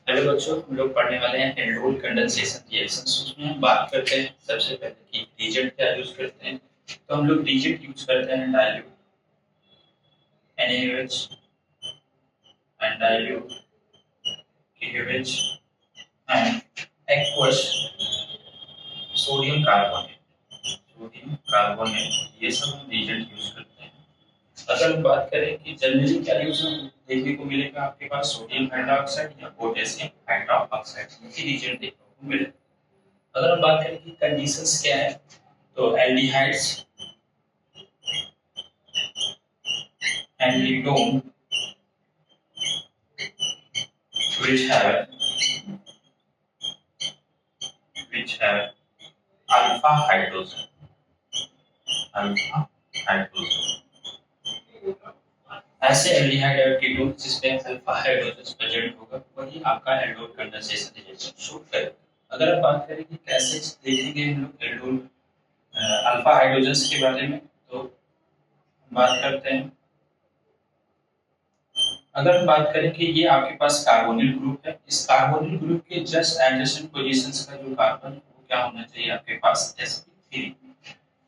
Hello बच्चों, हम लोग पढ़ने वाले हैं एल्डोल कंडेंसेशन रिएक्शंस। उसमें हम बात करते हैं सबसे पहले कि रिएजेंट क्या यूज करते हैं। तो हम लोग रिएजेंट यूज करते हैं dilute NaOH and dilute KOH and aqueous sodium carbonate ये सब हम रिएजेंट यूज करते हैं। अगर हम बात करें कि जनरली क्या यूज देखने को मिलेगा आपके पास सोडियम हाइड्रोक्साइड या पोटेशियम हाइड्रोक्साइड ये रिएजेंट देखने को मिलेगा। अगर हम बात करें कि कंडीशंस क्या है, तो एल्डिहाइड्स एल्डिडोन which have alpha hydrogen alpha hydrogen ऐसे एल्डिहाइड और कीटोन जिसमें अल्फा हाइड्रोजन प्रेजेंट होगा वही आपका एल्डोल कंडेंसेशन रिएक्शन शो करेगा। अगर आप बात करें कि कैसे देखेंगे हम लोग एल्डोल अल्फा हाइड्रोजन के बारे में, तो बात करते हैं। अगर हम बात करें कि ये आपके पास कार्बोनिल ग्रुप है, इस कार्बोनिल ग्रुप के जस्ट एडजेसेंट पोजीशंस का जो कार्बन वो क्या होना चाहिए आपके पास sp3।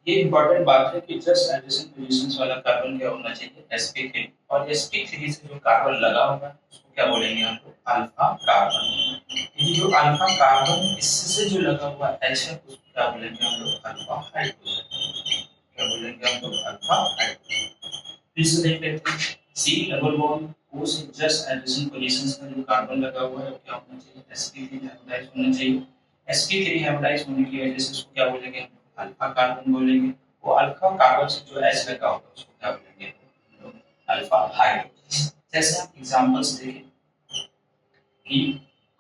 ये इंपॉर्टेंट बात है कि जस्ट एडजेसेंट पोजीशंस वाला कार्बन क्या होना चाहिए sp3, और sp3 से जो कार्बन लगा होगा उसको क्या बोलेंगे हम लोग अल्फा कार्बन। ये जो अल्फा कार्बन इससे जो लगा हुआ H है उसको क्या बोलेंगे हम लोग अल्फा हाइड्रोजन। क्या बोलेंगे हम लोग अल्फा हाइड्रोजन। फिर से देख लेते हैं सी डबल बॉन्ड ओ से जस्ट एडजेसेंट पोजीशंस का जो कार्बन लगा हुआ है वो क्या होना चाहिए sp3 हाइब्रिडाइज होना चाहिए। sp3 हाइब्रिडाइज होने की वजह से उसको क्या बोलेंगे हम अल्फा कार्बन बोलेंगे। वो अल्फा कार्बन से जो H लगा होगा उसको क्या बोलेंगे अल्फा हाइड्रोजन। जैसे आप एग्जांपल्स देखें कि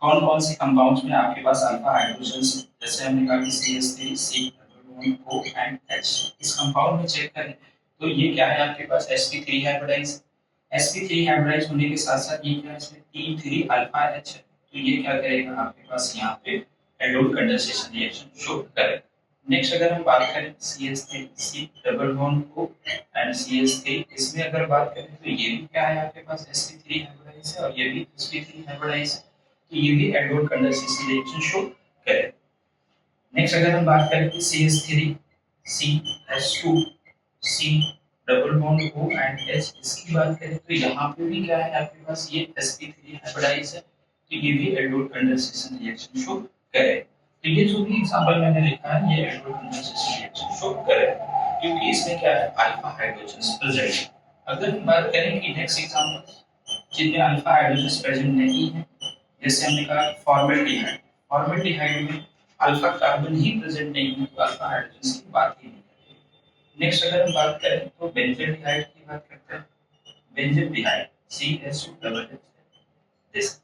कौन-कौन से कंपाउंड्स में आपके पास अल्फा हाइड्रोजन है। जैसे हमने कहा कि CH3 C double bond O and H। इस कंपाउंड में चेक करें तो ये क्या है आपके पास sp3 हाइब्रिडाइज। sp3 हाइब्रिडाइज होने के साथ-साथ ये क्या है इसमें T3 अल्फा H है। तो ये क्या करेगा आपके पास यहाँ पे एल्डोल कंडेंसेशन रिएक्शन शो करेगा। नेक्स्ट अगर हम बात करें CH3 C double bond O and CH3, इसमें अगर बात करें तो ये भी क्या है आपके पास sp3 हाइब्रिडाइज है और ये भी sp3 हाइब्रिडाइज है। तो ये भी एल्डोल कंडेंसेशन रिएक्शन शो करेगा। नेक्स्ट अगर हम बात करें कि CH3 CH2 C double bond O and H, इसकी बात करें तो यहाँ पे भी क्या है आपके पास ये sp3 हाइब्रिडाइज है। तो ये भी एल्डोल कंडेंसेशन रिएक्शन शो करेगा। तो ये जो भी एग्जांपल मैंने लिखा है ये एल्डोल कंडेंसेशन रिएक्शन शो करेगा क्योंकि इसमें क्या है अल्फा हाइड्रोजन प्रेजेंट है। अगर हम बात करें कि नेक्स्ट एग्जांपल जिनमें अल्फा हाइड्रोजन प्रेजेंट नहीं है, जैसे हमने कहा फॉर्मेल्डिहाइड, फॉर्मेल्डिहाइड में अल्फा कार्बन ही प्रेजेंट नहीं है तो अल्फा हाइड्रोजन की बात ही नहीं करेंगे। नेक्स्ट अगर हम बात करें तो बेंजील्डिहाइड की बात करते हैं। बेंजील्डिहाइड CH2 दिस,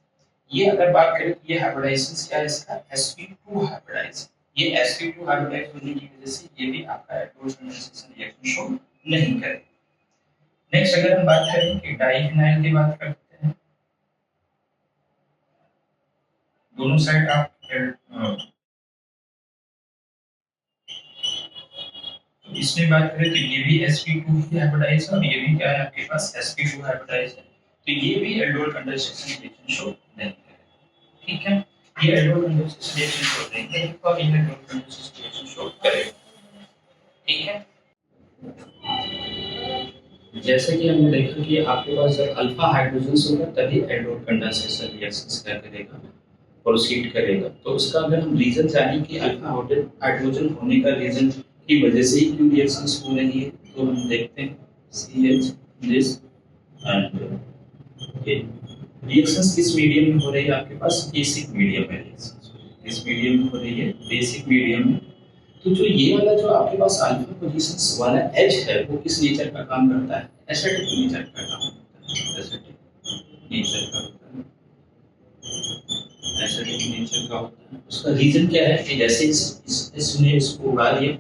ये अगर बात करें तो ये हाइब्रिडाइजेशन क्या है इसका sp2 हाइब्रिडाइज। ये sp2 हाइब्रिडाइज होने की वजह से ये भी आपका एल्डोल कंडेंसेशन रिएक्शन शो नहीं करेगा। नेक्स्ट अगर हम बात करें कि डाइफिनाइल की बात करते हैं, दोनों साइड आप इसमें बात करें तो ये भी sp2 ही हाइब्रिडाइज है और ये भी क्या है आपके पास sp2 हाइब्रिडाइज है। तो ये भी एल्डोल कंडेंसेशन रिएक्शन शो नहीं करेगा। ठीक है, ये एल्डोल कंडेंसेशन रिएक्शन शो नहीं करेगा और ये एल्डोल कंडेंसेशन रिएक्शन शो करेगा। ठीक है, जैसे कि हमने देखा कि आपके पास जब अल्फा हाइड्रोजन होगा तभी एल्डोल कंडेंसेशन रिएक्शंस क्या करेगा प्रोसीड करेगा। तो उसका अगर हम रीजन जाने कि अल्फा हाइड्रोजन होने का रीजन की वजह से ही क्यों रिएक्शंस हो रही है, तो हम देखते हैं CH दिस एंड ये रिएक्शंस किस मीडियम में हो रही है आपके पास बेसिक मीडियम में रिएक्शंस इस मीडियम में हो रही है बेसिक मीडियम में। तो जो ये वाला जो आपके पास अल्फा पोजीशंस वाला H है वो किस नेचर का काम करता है एसिडिक नेचर का काम करता है। एसिडिक नेचर का होता है, एसिडिक नेचर का होता है। उसका रीजन क्या है कि जैसे इसने इसको उड़ा दिया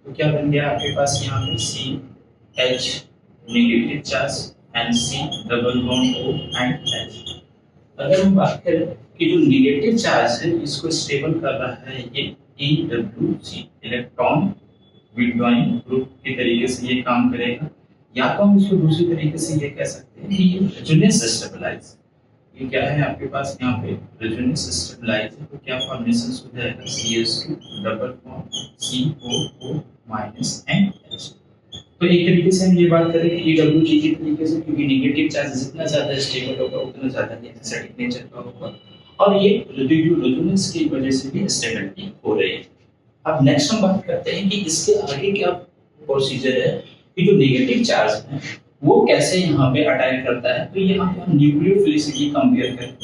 तो क्या बन गया आपके पास यहाँ पे CH negative charge and C double bond O and H। अगर हम बात करें कि जो नेगेटिव चार्ज है इसको स्टेबल कर रहा है ये EWC इलेक्ट्रॉन विड्रॉइंग ग्रुप के तरीके से ये काम करेगा, या तो हम इसको दूसरी तरीके से ये कह सकते हैं कि ये रेजोनेंस स्टेबलाइज ये क्या है आपके पास यहाँ पे रेजोनेंस स्टेबलाइज है, तो क्या फॉर्मेशन हो जाएगा CS2 double bond COO minus NH। तो एक तरीके से हम ये बात करें कि EWG की तरीके से, क्योंकि नेगेटिव चार्ज जितना ज्यादा स्टेबल होगा उतना ज्यादा एसिडिक नेचर का होगा, और ये रेजोनेंस की वजह से भी स्टेबिलिटी हो रही है। अब नेक्स्ट हम बात करते हैं कि इसके आगे क्या प्रोसीजर है कि जो नेगेटिव चार्ज है वो कैसे यहाँ पे अटैक करता है। तो यहाँ पे हम न्यूक्लियोफिलिसिटी कंपेयर करें,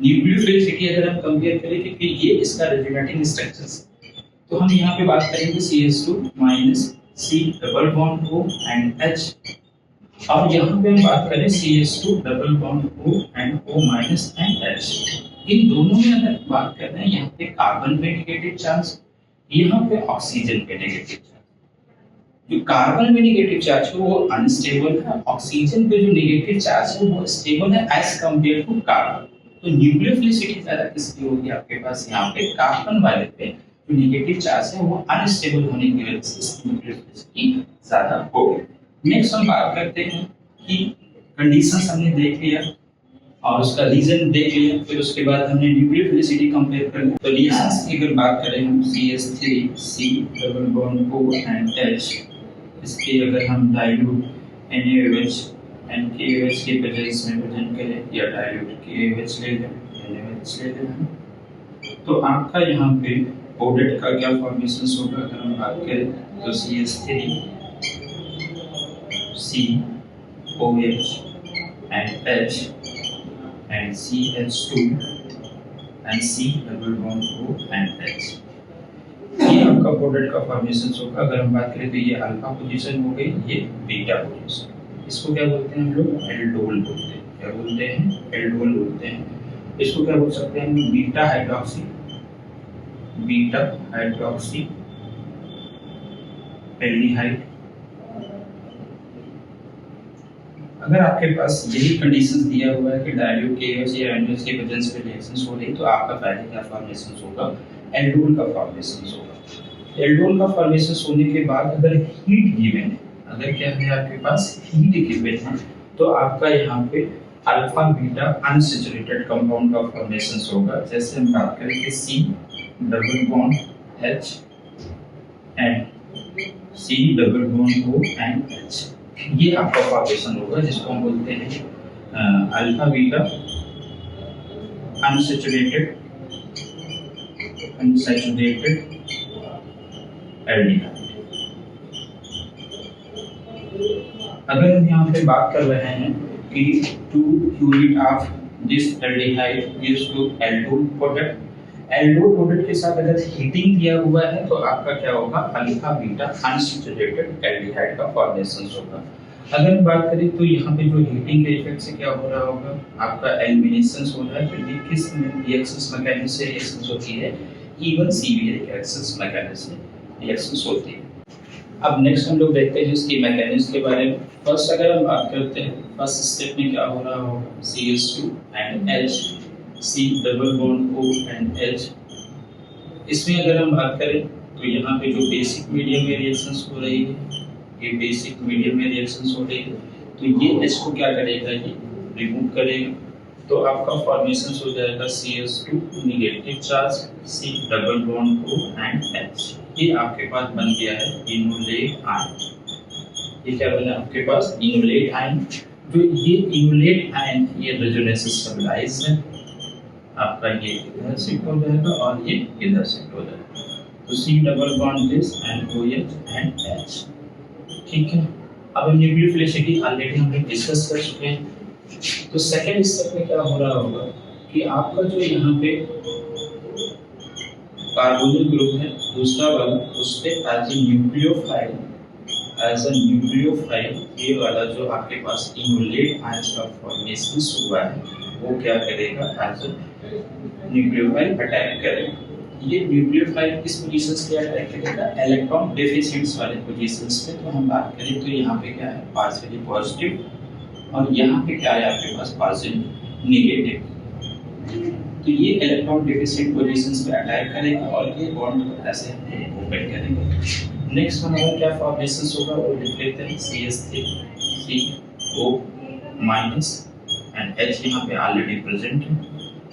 न्यूक्लियोफिलिसिटी अगर हम कंपेयर करें कि ये इसका रेजोनेटिंग स्ट्रक्चर्स, तो हम यहाँ पे बात करेंगे CS2 minus C double bond O and H, और यहाँ पे हम बात करें CS2 double bond O and O minus and H। इन दोनों में अगर बात कर रहे हैं यहाँ पे कार्बन पे नेगेटिव चार्ज, यहाँ पे ऑक्सीजन पे नेगेटिव चार्ज। जो कार्बन में नेगेटिव चार्ज है वो अनस्टेबल है, ऑक्सीजन पे जो नेगेटिव चार्ज है वो स्टेबल है एज कंपेयर टू कार्बन। तो न्यूक्लियोफिलिसिटी ज्यादा किसकी होगी आपके पास, यहाँ पे कार्बन वाले पे जो नेगेटिव चार्ज है वो अनस्टेबल होने की वजह से न्यूक्लियोफिलिसिटी ज्यादा होगी। नेक्स्ट हम बात करते हैं कि कंडीशंस हमने देख लिया और उसका रीजन देख लिया, फिर उसके बाद हमने न्यूक्लियोफिलिसिटी कंपेयर कर लिया। तो रिएक्शंस की अगर बात करें हम CS3 C double bond O and H, इसके अगर हम डाइल्यूट NaOH NaOH के प्रेजेंस में प्रेजेंट करें या डाइल्यूट KOH ले लें NaOH ले लें, तो आपका यहाँ पे ओडेट का क्या फॉर्मेशन होगा अगर हम बात करें तो CS3 COH and H and CH2 and C double bond O and H। ये आपका प्रोडक्ट का फॉर्मेशन होगा। अगर हम बात करें तो ये अल्फा पोजीशन हो गई, ये बीटा पोजीशन। इसको क्या बोलते हैं हम लोग, एल्डोल बोलते हैं। क्या बोलते हैं, एल्डोल बोलते हैं। इसको क्या बोल सकते हैं हम, बीटा हाइड्रॉक्सी एल्डिहाइड। अगर आपके पास यही कंडीशंस दिया हुआ है कि डाइल्यूट KOH या NaOH के प्रेजेंस में रिएक्शंस हो रही, तो आपका पहले क्या फॉर्मेशन होगा, एल्डोल का फॉर्मेशन होगा। एल्डोल का फॉर्मेशन होने के बाद अगर हीट गिवन है, अगर क्या है आपके पास हीट गिवन है, तो आपका यहाँ पे अल्फा बीटा अनसैचुरेटेड कंपाउंड का फॉर्मेशन होगा। जैसे हम बात करें कि C double bond H and C double bond O and H, ये आपका फॉर्मेशन होगा जिसको हम बोलते हैं अल्फा बीटा अनसैचुरेटेड एल्डिहाइड। अगर हम यहाँ पे बात कर रहे हैं कि 2 unit of this aldehyde gives two aldol product, aldol product के साथ अगर हीटिंग दिया हुआ है तो आपका क्या होगा, अल्फा बीटा अनसैचुरेटेड एल्डिहाइड का फॉर्मेशन होगा। अगर हम बात करें तो यहाँ पे जो हीटिंग के इफेक्ट से क्या हो रहा होगा, आपका एलिमिनेशन हो रहा है। तो किस रिएक्शंस मैकेनिज्म से रिएक्शंस होती है, इवन सीवियर रिएक्शंस मैकेनिज्म से रिएक्शंस होती है। अब नेक्स्ट हम लोग देखते हैं इसकी मैकेनिज्म के बारे में। फर्स्ट अगर हम बात करते हैं, फर्स्ट स्टेप में क्या हो रहा होगा, CS2 and H C double bond O and H। इसमें अगर हम बात करें तो यहाँ पे जो बेसिक मीडियम में रिएक्शंस हो रही है, ये बेसिक मीडियम में रिएक्शंस हो रही है, तो ये H को क्या करेगा, ये रिमूव करेगा। तो आपका फॉर्मेशन हो जाएगा CS2 negative charge C double bond O and H। ये आपके पास बन गया है इनोलेट आयन। ये क्या बना आपके पास, इनोलेट आयन। जो ये इनोलेट आयन ये रेजोनेंस स्टेबलाइज है, आपका ये इधर शिफ्ट हो जाएगा और ये इधर शिफ्ट हो जाएगा। तो C double bond this and OH and H। ठीक है, अब न्यूक्लियोफिलिसिटी ऑलरेडी हमने डिस्कस कर चुके हैं। तो सेकंड स्टेप में क्या हो रहा होगा कि आपका जो यहाँ पे कार्बोनिल ग्रुप है दूसरा वाला, उस पे एज अ न्यूक्लियोफाइल ये वाला जो आपके पास इनोलेट आयंस का फॉर्मेशन हुआ है वो क्या करेगा, एज अ न्यूक्लियोफाइल अटैक करेगा। ये न्यूक्लियोफाइल किस पोजीशंस पे अटैक करेगा, इलेक्ट्रॉन डेफिशिएंट्स वाले पोजीशंस पे। तो हम बात करें तो यहाँ पे क्या है, पार्शियली पॉजिटिव, और यहाँ पे क्या है आपके पास, पार्शियली नेगेटिव। तो ये इलेक्ट्रॉन डेफिशिएंट पोजीशंस पे अटैक करेगा और ये बॉन्ड को ऐसे ओपन करेगा। नेक्स्ट हमारा क्या फॉर्मेशन होगा वो लिख लेते हैं, CS3 CO minus and H यहाँ पे ऑलरेडी प्रेजेंट है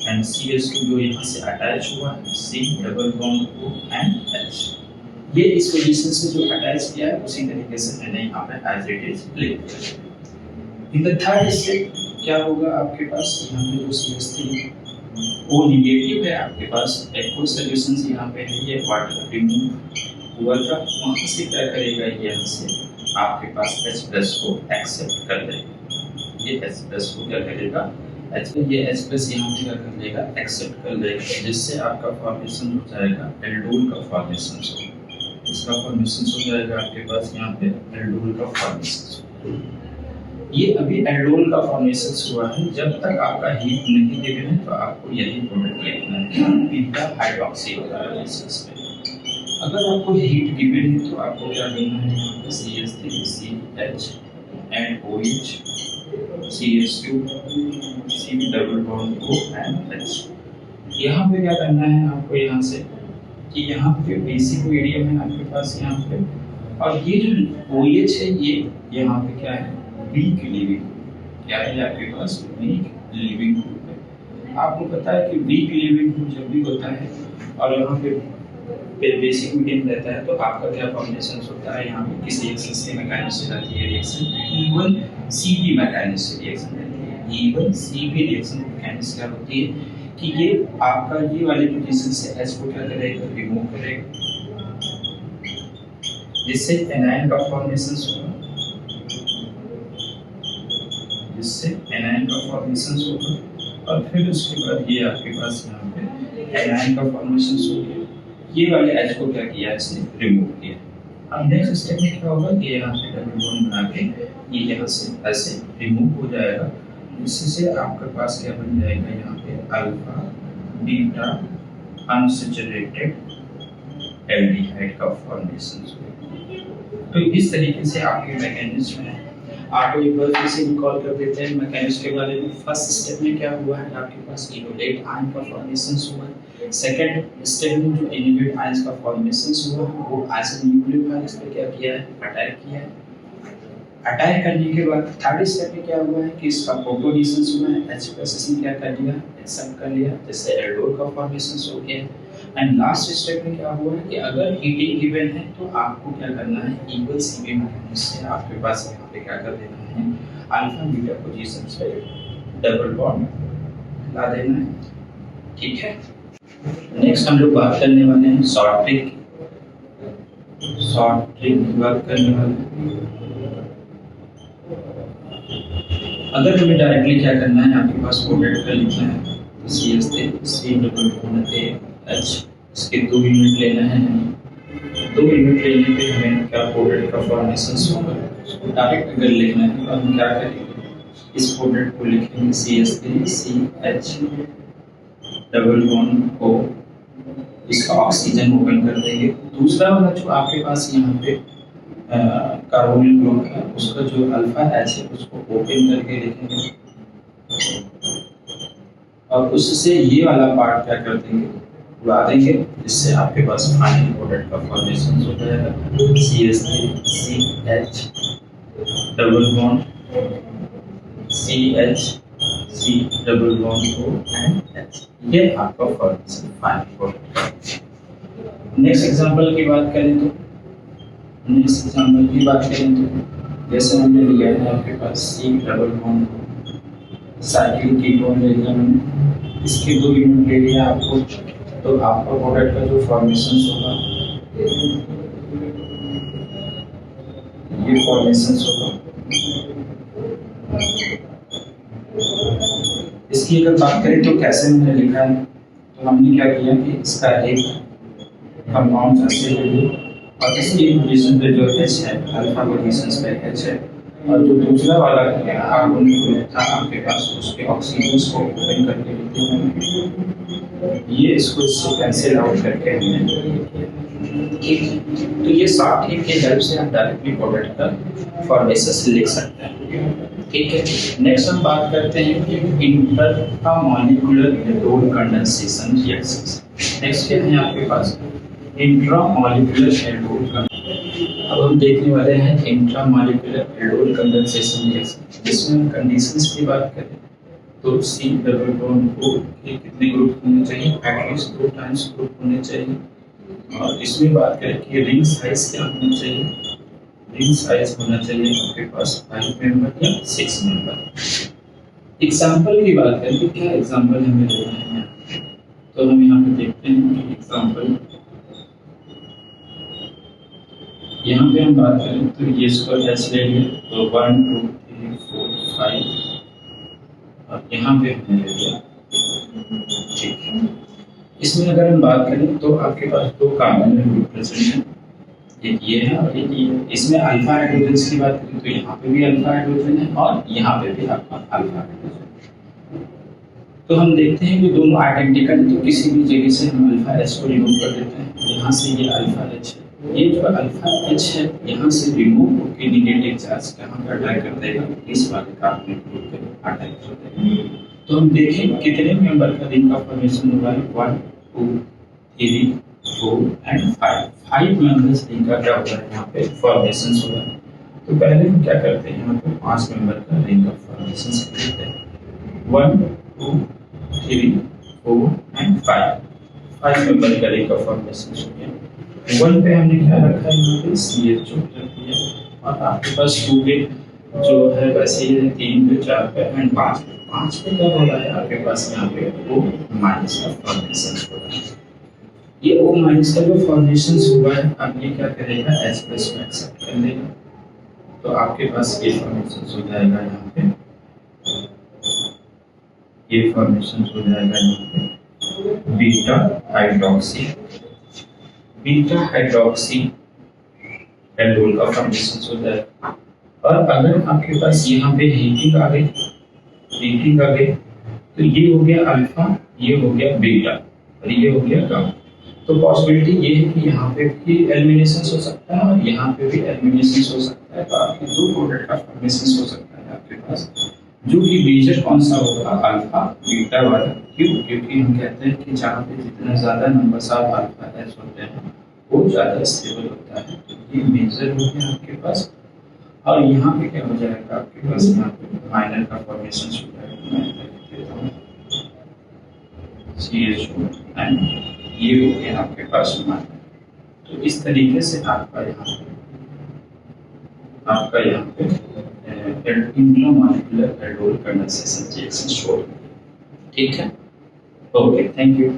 एंड CH2 जो यहाँ से अटैच हुआ है C double bond O and H। ये इस पोजीशन से जो अटैच किया है उसी तरीके से मैंने यहाँ पे एज इट इज लिख दिया। इन द थर्ड स्टेप क्या होगा आपके पास, यहाँ पे जो CH3 O नेगेटिव है आपके पास एक्व सॉल्यूशंस यहाँ पे है, ये वाटर रिमूव हुआ था, वहाँ से क्या करेगा यहाँ से आपके पास H प्लस को एक्सेप्ट कर लेगा। ये H प्लस को क्या करेगा, ये H प्लस यहाँ पे क्या कर लेगा, एक्सेप्ट कर लेगा, जिससे आपका फॉर्मेशन हो जाएगा एल्डोल का फॉर्मेशन होगा। इसका फॉर्मेशन हो जाएगा आपके पास यहाँ पे एल्डोल का फॉर्मेशन। ये अभी एल्डोल का फॉर्मेशन हुआ है, जब तक आपका हीट नहीं गिवन है तो आपको यही प्रोडक्ट लिखना है बीटा हाइड्रोक्सी हाइड्रोलाइसिस में। अगर आपको हीट गिवन है तो आपको क्या लेना है, यहाँ पे CH3CH and OH CH2 C double bond O and H। यहाँ पे क्या करना है आपको, यहाँ से कि यहाँ पे बेसिक मीडियम है आपके पास यहाँ पे, और ये जो OH है ये यहाँ पे क्या है, वीक लिविंग, क्या है आपके पास वीक लिविंग ग्रुप है। आपको पता है कि वीक लिविंग ग्रुप जब भी होता है और यहाँ पे बेसिक मीडियम रहता है तो आपका क्या फॉर्मेशन होता है, यहाँ पे किस रिएक्शन से मैकेनिज्म से रहती है रिएक्शन, E1CP मैकेनिज्म से रिएक्शन रहती है। E1CP रिएक्शन मैकेनिज्म क्या होती है कि ये आपका ये वाली पोजीशन से H को क्या करेगा, रिमूव करेगा, जिससे एनायन का फॉर्मेशन होगा, जिससे एनायन का फॉर्मेशन होगा, और फिर उसके बाद ये आपके पास यहाँ पे एनायन का फॉर्मेशन हो गया। ये वाले H को क्या किया, इसने रिमूव किया। अब नेक्स्ट स्टेप में क्या होगा कि यहाँ पे डबल बॉन्ड बना के ये यहाँ से ऐसे रिमूव हो जाएगा, इससे आपके पास क्या बन जाएगा, यहाँ पे अल्फा बीटा अनसैचुरेटेड एल्डिहाइड का फॉर्मेशन होगा। तो इस तरीके से आपके मैकेनिज्म है। आपको एक बार फिर से रिकॉल कर देते हैं मैकेनिज्म के बारे में। फर्स्ट स्टेप में क्या हुआ है, आपके पास इनोलेट आयन का फॉर्मेशन हुआ है। सेकंड स्टेप में जो इनोलेट आयंस का फॉर्मेशन हुआ है वो एज ए न्यूक्लियोफाइल पे क्या किया है, अटैक किया है। अटैक करने के बाद थर्ड स्टेप में क्या हुआ है कि इसका प्रोटोनेशन हुआ है, H प्लस इसने क्या कर लिया, एक्सेप्ट कर लिया, जिससे एल्डोल का फॉर्मेशन हो गया। एंड लास्ट स्टेप में क्या हुआ है कि अगर हीटिंग गिवन है तो आपको क्या करना है, इक्वल सीबी मैकेनिज्म से आपके पास यहाँ पे क्या कर देना है, अल्फा बीटा पोजीशन पे डबल बॉन्ड ला देना है। ठीक है, नेक्स्ट हम लोग बात करने वाले हैं शॉर्ट ट्रिक की बात करने वाले हैं। अगर हमें डायरेक्टली क्या करना है, आपके पास प्रोडक्ट का लिखना है CH3 C double bond H, इसके 2 यूनिट लेना है। 2 यूनिट लेने पे हमें क्या प्रोडक्ट का फॉर्मेशन होगा, उसको डायरेक्ट अगर लिखना है तो हम क्या करेंगे, इस प्रोडक्ट को लिखेंगे CH3 CH डबल बॉन्ड को, इसका ऑक्सीजन ओपन कर देंगे। दूसरा वाला जो आपके पास यहाँ पे कार्बोनिल ग्रुप है उसका जो अल्फा H है उसको ओपन करके लिखेंगे, और उससे ये वाला पार्ट क्या कर देंगे, उड़ा देंगे, जिससे आपके पास फाइनल प्रोडक्ट का फॉर्मेशन हो जाएगा CH3 CH double bond CH C double bond O and H। ये आपका formation final product. Next example की बात करें तो जैसे हमने लिया है आपके पास C double bond cyclic ketone ले लिया हमने, इसके 2 यूनिट ले लिया आपको, तो आपका प्रोडक्ट का जो फॉर्मेशन होगा ये फॉर्मेशन होगा। इसकी अगर बात करें तो कैसे हमने लिखा है, तो हमने क्या किया कि इसका एक कंपाउंड ऐसे ले लिया और इसकी पोजीशन पे जो H है, अल्फा पोजीशन पे H है, और जो दूसरा वाला कार्बोनिल ग्रुप था आपके पास उसके ऑक्सीजन को ओपन करके लिखते हैं, ये इसको इससे कैंसिल आउट करके हमने। ठीक, तो ये शॉर्ट ट्रिक के हेल्प से हम डायरेक्टली प्रोडक्ट का फॉर्मेशन लिख सकते हैं। ठीक है, नेक्स्ट हम बात करते हैं कि intramolecular aldol condensation reactions. Next क्या है आपके पास, इंट्रामॉलिक्यूलर एल्डोल कंडेंसेशन। अब हम देखने वाले हैं इंट्रामॉलिक्यूलर एल्डोल कंडेंसेशन रिएक्शन, जिसमें हम कंडीशंस की बात करें तो सी डबल बॉन्ड O के कितने ग्रुप होने चाहिए? एटलीस्ट 2 टाइम्स ग्रुप होने चाहिए। और इसमें बात करें कि रिंग साइज क्या होना चाहिए? रिंग साइज होना चाहिए आपके पास 5 मेंबर या 6 मेंबर। एग्जाम्पल की बात करें तो क्या एग्जाम्पल हमें लेना है यहाँ? तो हम यहाँ पे देखते हैं कि एग्जाम्पल यहाँ पे हम बात करें तो ये इसको एच ले लिया, तो 1 2 3 4 5 और यहाँ पे हमने ले लिया, ठीक है। इसमें अगर हम बात करें तो आपके पास 2 कार्बोनिल ग्रुप प्रेजेंट है, एक ये है और एक ये है। इसमें अल्फा हाइड्रोजन की बात करें तो यहाँ पे भी अल्फा हाइड्रोजन है और यहाँ पे भी अल्फा हाइड्रोजन। तो हम देखते हैं कि दोनों आइडेंटिकल है, तो किसी भी जगह से हम अल्फा एच को रिमूव कर देते हैं। यहाँ से ये अल्फा एच है, ये जो अल्फा एच है यहाँ से रिमूव होकर नेगेटिव चार्ज कहाँ पर अटैक कर देगा? इस वाले कार्बन ग्रुप पे अटैक कर देगा। तो हम देखें कितने मेंबर का रिंग का फॉर्मेशन हुआ है? 1 2 3 4 एंड 5। 5 मेंबर्स रिंग का क्या होता है यहाँ पे फॉर्मेशन हुआ है। तो पहले हम क्या करते हैं, यहाँ पे 5 मेंबर का रिंग का फॉर्मेशन करते हैं। 1 2 3 4 एंड 5। 5 मेंबर का रिंग का फॉर्मेशन हो गया। 1 पे हमने क्या रखा है? यहाँ पे CH2 रख दिया और आपके पास 2 पे जो है वैसे ही 3 पे 4 पे एंड 5 पे। 5 पे क्या हो रहा है आपके पास यहाँ पे? O माइनस का फॉर्मेशन हो रहा है। ये O माइनस का जो फॉर्मेशन हुआ है अब ये क्या करेगा? H प्लस में एक्सेप्ट कर लेगा, तो आपके पास ये फॉर्मेशन हो जाएगा यहाँ पे, ये फॉर्मेशन हो जाएगा यहाँ पे बीटा हाइड्रोक्सी एल्डोल का फॉर्मेशन हो जाएगा। और अगर आपके पास यहाँ पे हीटिंग आ गई तो ये हो गया अल्फा, ये हो गया बीटा और ये हो गया गामा। तो पॉसिबिलिटी ये है कि यहाँ पे भी एलिमिनेशन हो सकता है और यहाँ पे भी एलिमिनेशन हो सकता है। तो आपके 2 प्रोडक्ट का फॉर्मेशन हो सकता है आपके पास, जो कि मेजर कौन सा होगा? अल्फा बीटा वाला। क्यों? क्योंकि हम कहते हैं कि जहाँ पे जितना ज्यादा नंबर्स ऑफ अल्फा एच होते हैं वो ज्यादा स्टेबल होता है। तो ये मेजर हो गया आपके पास। और यहाँ पे क्या हो जाएगा आपके पास? यहाँ पे माइनर का फॉर्मेशन हो जाएगा। मैं लिख देता हूँ CH2 एंड ये हो गया आपके पास माइनर। तो इस तरीके से आपका यहाँ पे intramolecular aldol condensation reaction show. ठीक है, ओके, थैंक यू।